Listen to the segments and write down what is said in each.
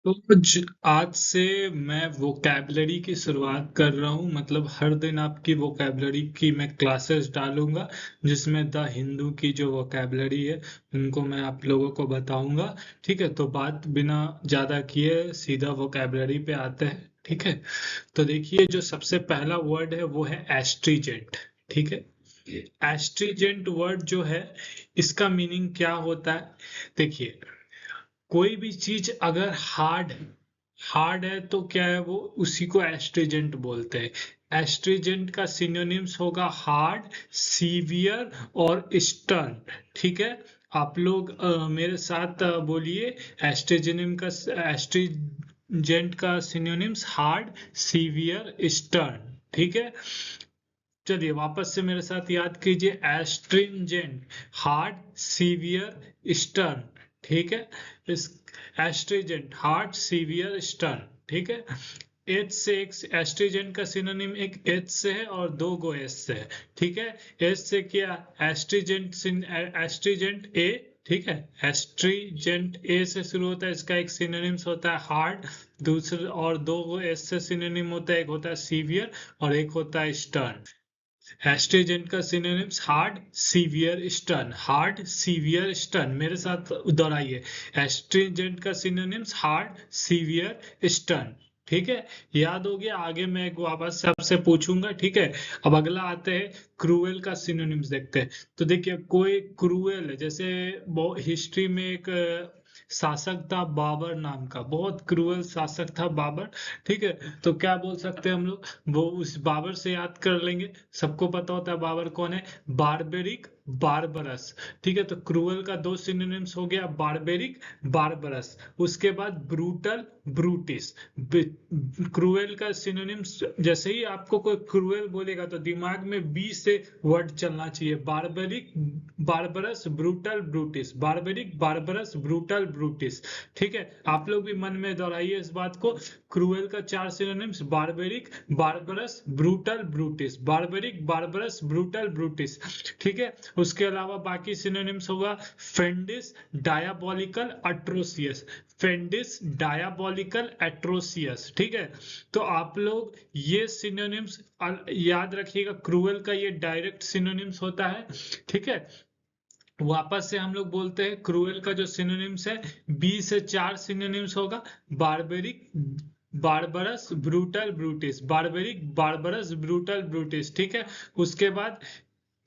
तो आज से मैं वोकैबलरी की शुरुआत कर रहा हूँ। मतलब हर दिन आपकी वोकैबलरी की मैं क्लासेस डालूंगा, जिसमें द हिंदू की जो वोकैबलरी है उनको मैं आप लोगों को बताऊंगा। ठीक है, तो बात बिना ज़्यादा किए सीधा वोकैबलरी पे आते हैं। ठीक है, तो देखिए जो सबसे पहला वर्ड है वो है एस्ट्रीजेंट। ठीक है, एस्ट्रीजेंट वर्ड जो है इसका मीनिंग क्या होता है? देखिए, कोई भी चीज अगर हार्ड है तो क्या है, वो उसी को एस्ट्रीजेंट बोलते हैं। एस्ट्रीजेंट का सिनोनिम्स होगा हार्ड, सीवियर और स्टर्न। ठीक है, आप लोग मेरे साथ बोलिए। एस्ट्रीजेनिम का एस्ट्रीजेंट का सिनोनिम्स हार्ड, सीवियर, स्टर्न। ठीक है, चलिए वापस से मेरे साथ याद कीजिए। Astringent, hard, severe, stern. ठीक है, इस एस्ट्रिजेंट, हार्ड, सीवियर, स्टर्न। ठीक है, एच से एक एस्ट्रिजेंट का सिनोनिम एक एच से है और दो गो एस से है। ठीक है, एच से क्या? एस्ट्रिजेंट, एस्ट्रिजेंट ए। ठीक है, एस्ट्रिजेंट ए से शुरू होता है, इसका एक सिनोनिम्स होता है हार्ड। दूसरे और दो गो एस से सिनोनिम होता है, एक होता है सीवियर और एक होता है स्टर्न। एस्ट्रिजेंट का synonyms hard, severe, stern. Hard, severe, stern, मेरे साथ दोहराइए। एस्ट्रिजेंट का सिनोनिम्स हार्ड, सीवियर, स्टर्न। ठीक है, याद हो गया? आगे मैं एक वापस से आपसे पूछूंगा। ठीक है, अब अगला आते हैं क्रूएल का सिनोनिम्स देखते हैं। तो देखिए, कोई क्रूएल है, जैसे हिस्ट्री में एक शासक था बाबर नाम का, बहुत क्रूएल शासक था बाबर। ठीक है, तो क्या बोल सकते हैं हम लोग? वो उस बाबर से याद कर लेंगे। सबको पता होता है बाबर कौन है। Barbaric, barbarous. ठीक है, तो क्रूअल का दो सिनोनिम्स हो गया, बारबेरिक, बारबरस। उसके बाद ब्रूटल, ब्रूटिस। क्रूएल का सिनोनिम्स, जैसे ही आपको कोई क्रूएल बोलेगा तो दिमाग में बी से वर्ड चलना चाहिए। Barbaric, barbarous, brutal, brutish. Barbaric, barbarous, brutal, brutish. ठीक है, आप लोग भी मन में दोहराइए इस बात को। क्रूएल का चार synonyms, barbaric, barbarous, brutal, brutish. Barbaric, barbarous, brutal, brutish. ठीक है, उसके अलावा बाकी सिनोनिम्स होगा फेंडिस, डायाबोलिकल, अट्रोसियस। फेंडिस, डायाबोलिकल, एट्रोसियस। ठीक है, तो आप लोग ये सिनोनिम्स याद रखिएगा। क्रूएल का ये डायरेक्ट सिनोनिम्स होता है। ठीक है, वापस से हम लोग बोलते हैं क्रूएल का जो सिनोनिम्स है, बी से चार सिनोनिम्स होगा। Barbaric, barbarous, brutal, brutish. Barbaric, barbarous, brutal, brutish. ठीक है, उसके बाद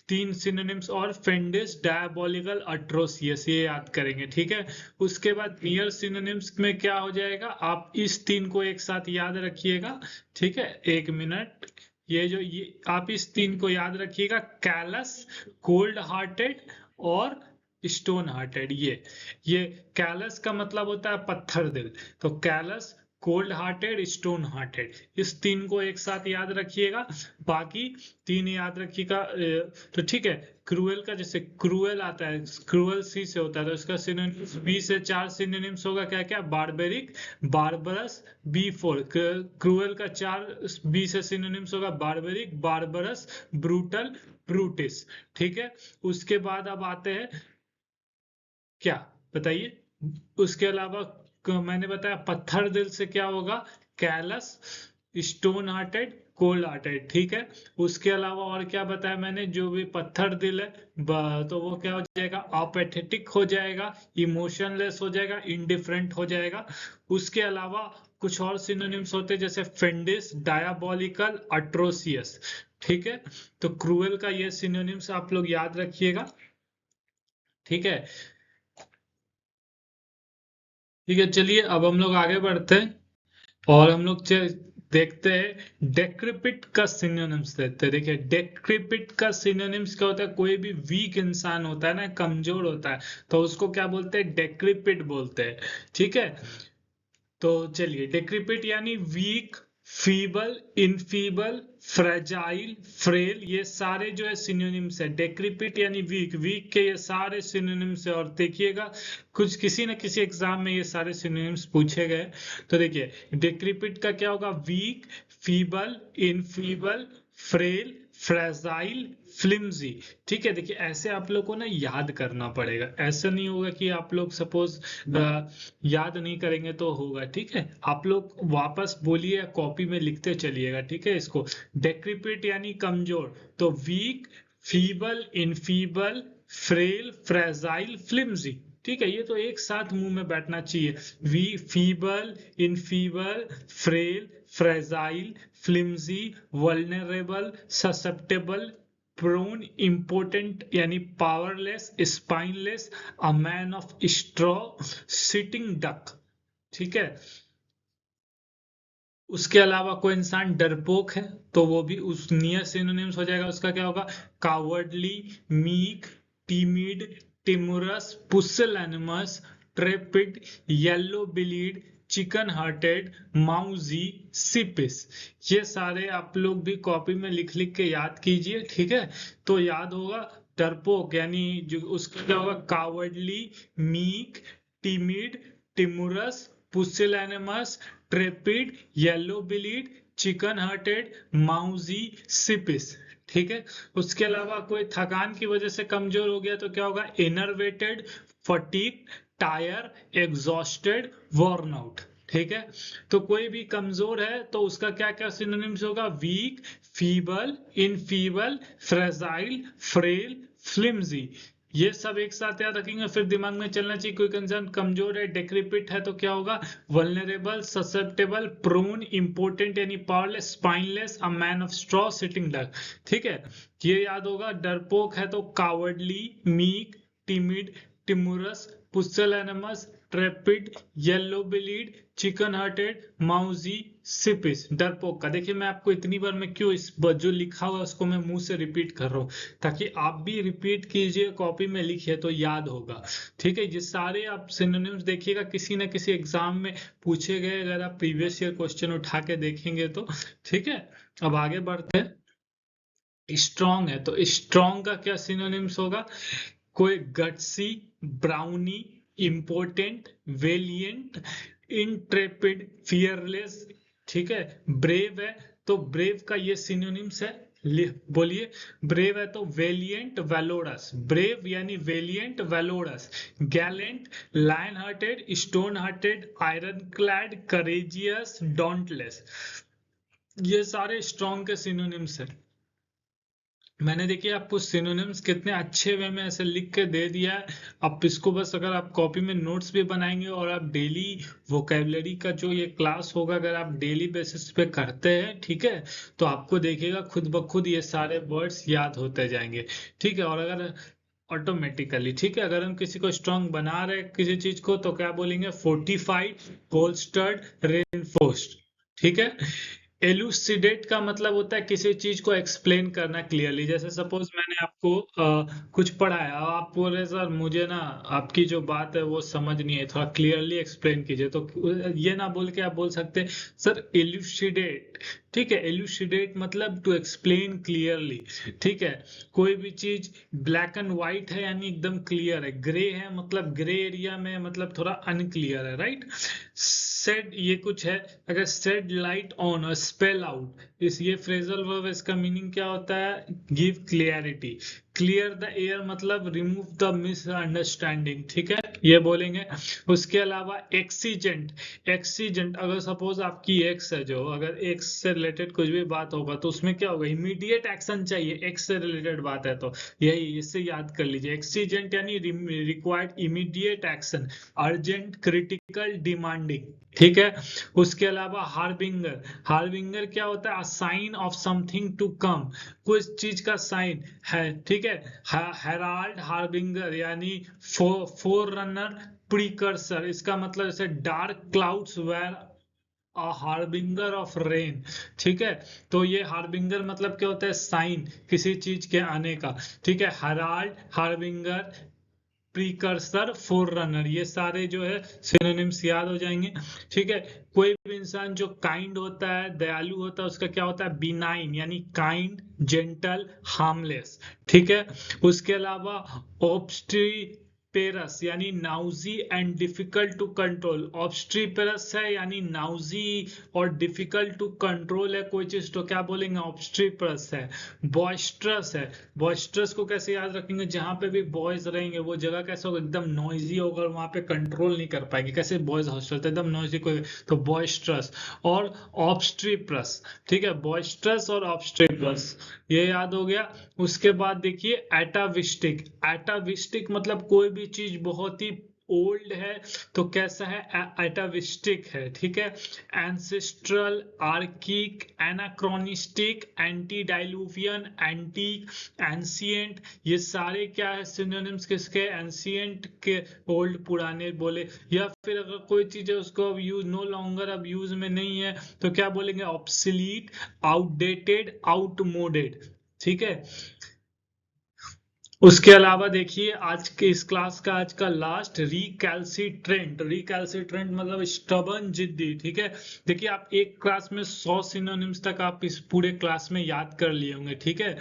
तीन सिनोनिम्स और, फेंडिस, डायबोलिकल, अट्रोसियस, ये याद करेंगे। ठीक है, उसके बाद नियर सिनोनिम्स में क्या हो जाएगा, आप इस तीन को एक साथ याद रखिएगा। ठीक है, एक मिनट। ये आप इस तीन को याद रखिएगा। कैलस, कोल्ड हार्टेड और स्टोन हार्टेड। ये कैलस का मतलब होता है पत्थर दिल। तो callus, cold hearted, stone hearted, इस तीन को एक साथ याद रखिएगा। बाकी तीन याद रखिएगा। तो ठीक है, क्रूएल का जैसे क्रूएल आता है, क्रूएल सी से होता है, तो इसका सिनोनिम्स बी से चार सिनोनिम्स होगा। क्या क्या? Barbaric, barbarous, B four. Cruel का चार बी से सिनोनिम्स होगा, बारबेरिक, बारबरस, ब्रूटल, ब्रूटिस। ठीक है, उसके बाद अब आते हैं, क्या बताइए? उसके अलावा मैंने बताया पत्थर दिल से क्या होगा, callus, stone hearted, cold hearted. ठीक है, उसके अलावा और क्या बताया मैंने? जो भी पत्थर दिल है, तो वो क्या हो जाएगा? अपेथेटिक हो जाएगा, इमोशनलेस हो जाएगा, इंडिफरेंट हो जाएगा। उसके अलावा कुछ और सिनोनिम्स होते हैं, जैसे फेंडिस, डायाबोलिकल, अट्रोसियस। ठीक है, तो क्रूएल का ये सिनोनिम्स आप लोग याद रखिएगा। ठीक है, ठीक है, चलिए अब हम लोग आगे बढ़ते हैं और हम लोग देखते हैं डेक्रिपिट का सिनोनिम्स। देखते हैं। देखिए, डेक्रिपिट का सिनोनिम्स क्या होता है? कोई भी वीक इंसान होता है ना, कमजोर होता है, तो उसको क्या बोलते हैं? डेक्रिपिट बोलते हैं। ठीक है, तो चलिए, डेक्रिपिट यानी week, feeble, enfeeble, fragile, frail, ये सारे जो है सिनोनिम्स है। डेक्रिपिट यानी वीक, वीक के ये सारे सिनोनिम्स है। और देखिएगा, कुछ किसी न किसी एग्जाम में ये सारे सिनोनिम्स पूछे गए। तो देखिए, डेक्रिपिट का क्या होगा? Weak, feeble, enfeeble, frail, fragile, flimsy. ठीक है, देखिए ऐसे आप लोग को ना याद करना पड़ेगा, ऐसा नहीं होगा कि आप लोग सपोज याद नहीं करेंगे तो होगा। ठीक है, आप लोग वापस बोलिए, कॉपी में लिखते चलिएगा। ठीक है, इसको डेक्रिपिट यानी कमजोर, तो weak, feeble, enfeeble, frail, fragile, flimsy. ठीक है, ये तो एक साथ मुंह में बैठना चाहिए। Weak feeble, enfeeble, frail, fragile, flimsy, vulnerable, susceptible, prone, important यानी powerless, spineless, a man of straw, sitting duck. ठीक है, उसके अलावा कोई इंसान डरपोक है तो वो भी उस नियर सिनोनिम्स हो जाएगा। उसका क्या होगा? Cowardly, meek, timid, timorous, pusillanimous, trepid, yellow bellied, chicken hearted, mousy, सिपिस। ये सारे आप लोग भी कॉपी में लिख लिख के याद कीजिए। ठीक है, तो याद होगा डरपोक यानी जो उसका क्या होगा? Cowardly, meek, timid, timorous, pusillanimous, trepid, yellow bellied, chicken hearted, mousy, सिपिस। ठीक है, उसके अलावा कोई थकान की वजह से कमजोर हो गया तो क्या होगा? Innervated, fatigue, tyre, exhausted, worn out. ठीक है, तो कोई भी कमजोर है तो उसका क्या क्या सिनोनिम्स होगा? Weak, feeble, enfeeble, fragile, frail, flimsy. ये सब एक साथ याद रखेंगे, फिर दिमाग में चलना चाहिए कोई कंसर्न कमजोर है, डेक्रिपिट है तो क्या होगा? वल्नरेबल, ससेप्टेबल, प्रोन, इंपोर्टेंट यानी powerless, spineless, a man of straw, sitting duck. ठीक है, ये याद होगा। डरपोक है तो cowardly, meek, timid, timorous, pusillanimous, trepid, yellow bellied, chicken hearted, mousy, सिपिस। डरपोक का देखिए, मैं आपको इतनी बार मैं क्यों इस जो लिखा हुआ है उसको मैं मुंह से रिपीट कर रहा हूँ, ताकि आप भी रिपीट कीजिए, कॉपी में लिखिए तो याद होगा। ठीक है, ये सारे आप सिनोनिम्स देखिएगा, किसी ना किसी एग्जाम में पूछे गए, अगर आप प्रीवियस ईयर क्वेश्चन उठा के देखेंगे तो। ठीक है, अब आगे बढ़ते हैं। स्ट्रॉन्ग है तो स्ट्रॉन्ग का क्या सिनोनिम्स होगा? कोई gutsy, brawny, important, valiant, intrepid, fearless. ठीक है, ब्रेव है तो ब्रेव का ये सिनोनिम्स है, बोलिए। ब्रेव है तो वेलिएंट, वेलोरस। ब्रेव यानी valiant, valorous. Gallant, lion hearted, stone hearted, iron clad, courageous, dauntless. ये सारे स्ट्रॉन्ग के सिनोनिम्स है। मैंने देखिए आपको सिनोनिम्स कितने अच्छे वे में ऐसे लिख के दे दिया है। आप इसको बस अगर आप कॉपी में नोट्स भी बनाएंगे और आप डेली वोकेबलरी का जो ये क्लास होगा अगर आप डेली बेसिस पे करते हैं, ठीक है, तो आपको देखिएगा खुद ब खुद ये सारे वर्ड्स याद होते जाएंगे। ठीक है, और अगर ऑटोमेटिकली, ठीक है, अगर हम किसी को स्ट्रांग बना रहे किसी चीज को तो क्या बोलेंगे? Fortified, bolstered, reinforced. ठीक है, एलुसिडेट का मतलब होता है किसी चीज को एक्सप्लेन करना क्लियरली। जैसे सपोज मैंने आपको कुछ पढ़ाया, आप बोल रहे सर मुझे ना आपकी जो बात है वो समझ नहीं है, थोड़ा क्लियरली एक्सप्लेन कीजिए, तो ये ना बोल के आप बोल सकते हैं सर एलुसिडेट। ठीक है, एलुसिडेट मतलब टू एक्सप्लेन क्लियरली। ठीक है, कोई भी चीज ब्लैक एंड व्हाइट है यानी एकदम क्लियर है, ग्रे है मतलब ग्रे एरिया में मतलब थोड़ा अनक्लियर है, राइट। सेड ये कुछ है, अगर सेड लाइट ऑन और स्पेल आउट, इस ये फ्रेजल वर्ब, इसका मीनिंग क्या होता है? Give clarity. Clear the air मतलब रिमूव द मिसअंडरस्टैंडिंग। ठीक है, ये बोलेंगे। उसके अलावा एक्सीजेंट, एक्सीजेंट अगर सपोज आपकी एक्स है, जो अगर एक्स से रिलेटेड कुछ भी बात होगा तो उसमें क्या होगा? इमीडिएट एक्शन चाहिए, एक्स से रिलेटेड बात है तो यही, इससे याद कर लीजिए। एक्सीजेंट यानी required immediate action, urgent, critical, demanding. ठीक है, उसके अलावा हार्बिंगर, हार्बिंगर क्या होता है? Sign of something to come, कुछ चीज का साइन है। ठीक है, हेराल्ड, हार्बिंगर यानी फोर रनर, प्रीकर्सर, इसका मतलब जैसे dark clouds were a harbinger of rain. ठीक है, तो ये हार्बिंगर मतलब क्या होता है? साइन किसी चीज के आने का। ठीक है, Herald, harbinger, precursor, four runner, ये सारे जो है सिनोनिम्स याद हो जाएंगे। ठीक है, कोई भी इंसान जो काइंड होता है, दयालु होता है, उसका क्या होता है? बिनाइन यानी काइंड, जेंटल, हार्मलेस। ठीक है, उसके अलावा ऑब्स्ट्री पेरस यानी नाउजी एंड डिफिकल्ट टू कंट्रोल, ऑब्स्ट्रीपेरस है यानी नाउजी और डिफिकल्ट टू कंट्रोल है कोई चीज, तो क्या बोलेंगे ऑब्स्ट्रीपेरस है। बॉइस्ट्रस है, बॉइस्ट्रस को कैसे याद रखेंगे, जहां पे भी बॉयज रहेंगे वो जगह कैसे होगा, एकदम नॉइजी होगा, वहां पे कंट्रोल नहीं कर पाएंगे, कैसे बॉयज हॉस्टल तो एकदम नॉइजी कोई, तो बॉइस्ट्रस और ऑब्स्ट्रीप्रस, ठीक है, बॉइस्ट्रस और ऑब्स्ट्रीप्रस, ये याद हो गया। उसके बाद देखिए एटाविस्टिक, एटाविस्टिक मतलब कोई भी चीज बहुत ही ओल्ड है तो कैसा है, एटाविस्टिक है, ठीक है। Ancestral, archaic, anachronistic, antediluvian, antique, ancient, ये सारे क्या है सिनोनिम्स किसके, एंशियंट के, ओल्ड पुराने बोले। या फिर अगर कोई चीज है उसको अब यूज नो लॉन्गर अब यूज में नहीं है तो क्या बोलेंगे ऑब्सलीट, आउटडेटेड, आउटमोडेड, ठीक है। उसके अलावा देखिए आज के इस क्लास का आज का लास्ट रिकैल्सिट्रेंट, रिकैल्सिट्रेंट मतलब स्टबर्न, जिद्दी, ठीक है। देखिए आप एक क्लास में 100 सिनोनिम्स तक आप इस पूरे क्लास में याद कर लिए होंगे, ठीक है।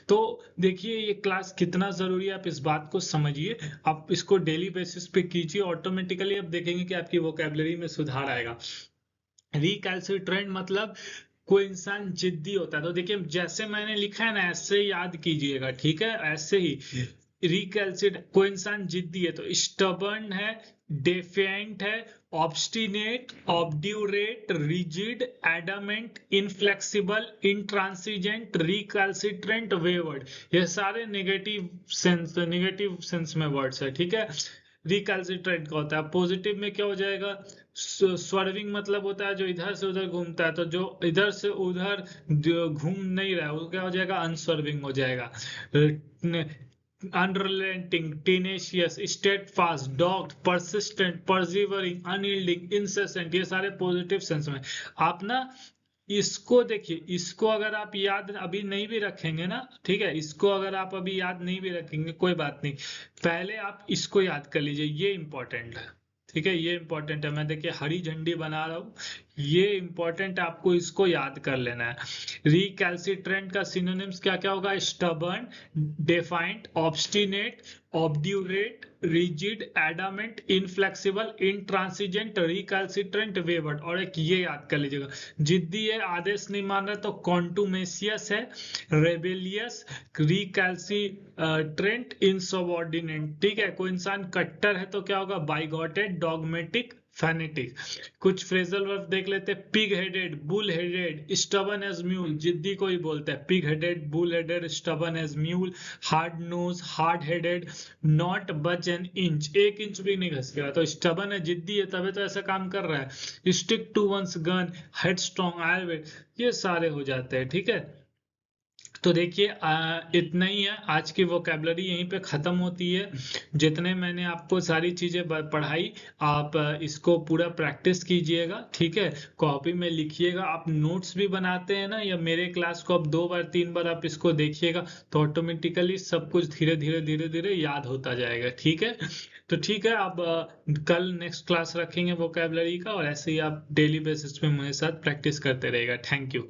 तो देखिए ये क्लास कितना जरूरी है आप इस बात को समझिए, आप इसको डेली बेसिस पे कीजिए, ऑटोमेटिकली आप देखेंगे कि आपकी वोकेबलरी में सुधार आएगा। रिकैल्सिट्रेंट मतलब कोई इंसान जिद्दी होता है, तो देखिए जैसे मैंने लिखा है ना ऐसे ही याद कीजिएगा, ठीक है, ऐसे ही। रिकैल्सिट कोई इंसान जिद्दी है तो स्टबर्न है, डेफिएंट है, obstinate, obdurate, rigid, adamant, inflexible, intransigent, recalcitrant, wayward, ये सारे नेगेटिव सेंस में वर्ड्स है, ठीक है। रिकैल्सिट्रेंट का होता है पॉजिटिव में क्या हो जाएगा, स्वर्विंग मतलब होता है जो इधर से उधर घूमता है, तो जो इधर से उधर घूम नहीं रहा है वो क्या हो जाएगा, अनस्वर्विंग हो जाएगा। Unrelenting, tenacious, steadfast, dogged, persistent, persevering, unyielding, incessant, ये सारे पॉजिटिव सेंस में। आप ना इसको देखिए, इसको अगर आप याद अभी नहीं भी रखेंगे ना, ठीक है, इसको अगर आप अभी याद नहीं भी रखेंगे कोई बात नहीं, पहले आप इसको याद कर लीजिए, ये इंपॉर्टेंट है, ठीक है, ये इंपॉर्टेंट है। मैं देखिए हरी झंडी बना रहा हूँ, ये इंपॉर्टेंट है, आपको इसको याद कर लेना है। रिकैल्सिट्रेंट का सिनोनिम्स क्या क्या होगा, stubborn, defiant, obstinate, obdurate, rigid, adamant, inflexible, intransigent, recalcitrant, wayward. और एक ये याद कर लीजिएगा, जिद्दी है, आदेश नहीं मान रहा तो कॉन्टुमेशियस है, रेबेलियस, रिकैल्सिट्रेंट, इनसबऑर्डिनेट, ठीक है। कोई इंसान कट्टर है तो क्या होगा, बाइगॉटेड, डॉगमेटिक, फैनेटिक। कुछ फ्रेजल वर्ब देख लेते हैं, pig headed, bull headed, stubborn as mule, जिद्दी को ही बोलते हैं pig headed, bull headed, stubborn as mule. Hard nose, hard headed, not budge an inch, 1 inch भी नहीं घसकेगा, तो स्टबन है, जिद्दी है, तभी तो ऐसा काम कर रहा है। Stick to one's gun, headstrong, obdurate, ये सारे हो जाते हैं, ठीक है। तो देखिए इतना ही है, आज की वोकेबलरी यहीं पे खत्म होती है। जितने मैंने आपको सारी चीजें पढ़ाई आप इसको पूरा प्रैक्टिस कीजिएगा, ठीक है, कॉपी में लिखिएगा। आप नोट्स भी बनाते हैं ना, या मेरे क्लास को आप 2 बार 3 बार आप इसको देखिएगा तो ऑटोमेटिकली सब कुछ धीरे धीरे धीरे धीरे याद होता जाएगा, ठीक है। तो ठीक है, आप कल नेक्स्ट क्लास रखेंगे वोकेबलरी का, और ऐसे ही आप डेली बेसिस पे मेरे साथ प्रैक्टिस करते रहेगा। Thank you.